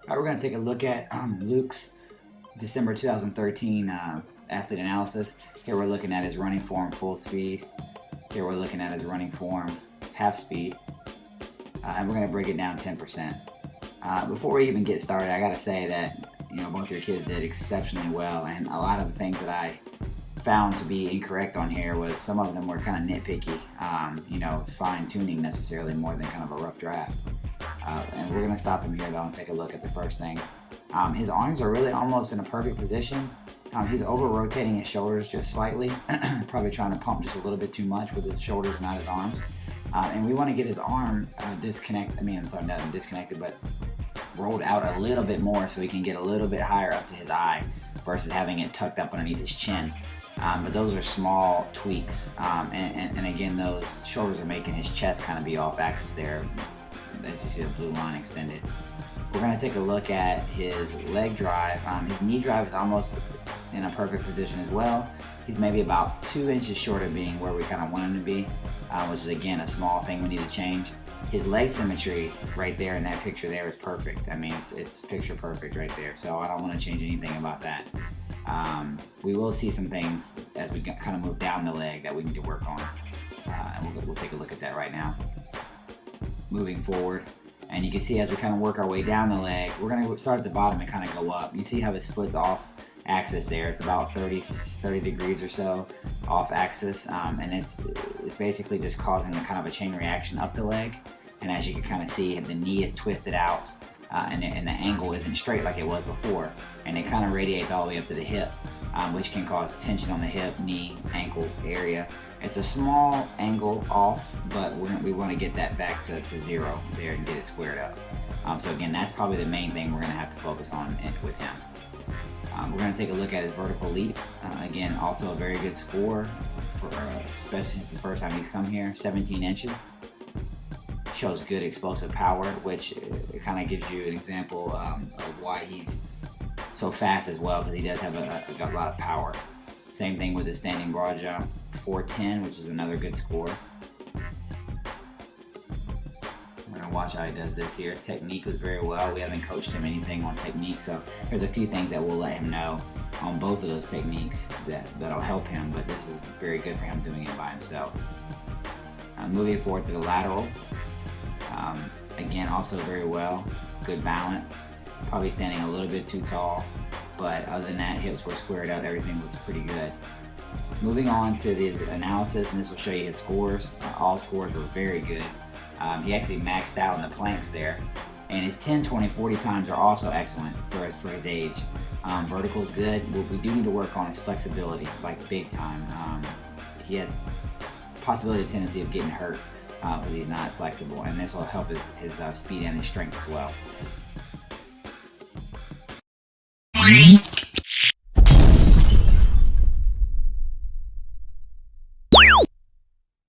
We're going to take a look at Luke's December 2013 athlete analysis. Here we're looking at his running form full speed. Here we're looking at his running form half speed. And we're going to break it down 10%. Before we even get started, I got to say that both your kids did exceptionally well, and a lot of the things that I found to be incorrect on here was some of them were kind of nitpicky, fine tuning necessarily more than kind of a rough draft. And we're going to stop him here though and take a look at the first thing. His arms are really almost in a perfect position. He's over rotating his shoulders just slightly, probably trying to pump just a little bit too much with his shoulders, not his arms. And we want to get his arm not disconnected, but rolled out a little bit more so he can get a little bit higher up to his eye versus having it tucked up underneath his chin. But those are small tweaks. And again, those shoulders are making his chest kind of be off axis there, as you see the blue line extended. We're going to take a look at his leg drive. His knee drive is almost in a perfect position as well. He's maybe about 2 inches short of being where we kind of want him to be, which is again a small thing we need to change. His leg symmetry right there in that picture there is perfect. I mean, it's picture perfect right there, so I don't want to change anything about that. We will see some things as we kind of move down the leg that we need to work on, and we'll take a look at that right now. Moving forward, and you can see as we kind of work our way down the leg, we're going to start at the bottom and kind of go up. You see how his foot's off axis there. It's about 30 degrees or so off axis, and it's basically just causing a kind of a chain reaction up the leg. And as you can kind of see, the knee is twisted out, and the angle isn't straight like it was before, and it kind of radiates all the way up to the hip, which can cause tension on the hip, knee, ankle area. It's a small angle off, but we want to get that back to zero there and get it squared up. So again, that's probably the main thing we're going to have to focus on with him. We're going to take a look at his vertical leap. Again, also a very good score, especially since the first time he's come here, 17 inches. Shows good explosive power, which it kind of gives you an example of why he's so fast as well, because he does have a lot of power. Same thing with his standing broad jump, 410, which is another good score. We're going to watch how he does this here. Technique was very well. We haven't coached him anything on technique, so there's a few things that we'll let him know on both of those techniques that'll help him, but this is very good for him doing it by himself. Moving forward to the lateral. Again, also very well. Good balance. Probably standing a little bit too tall, but other than that, hips were squared up. Everything looks pretty good. Moving on to his analysis, and this will show you his scores. All scores were very good. He actually maxed out on the planks there, and his 10, 20, 40 times are also excellent for his age. Vertical is good. We do need to work on his flexibility, like big time. He has possibility, tendency of getting hurt because he's not flexible, and this will help his speed and his strength as well.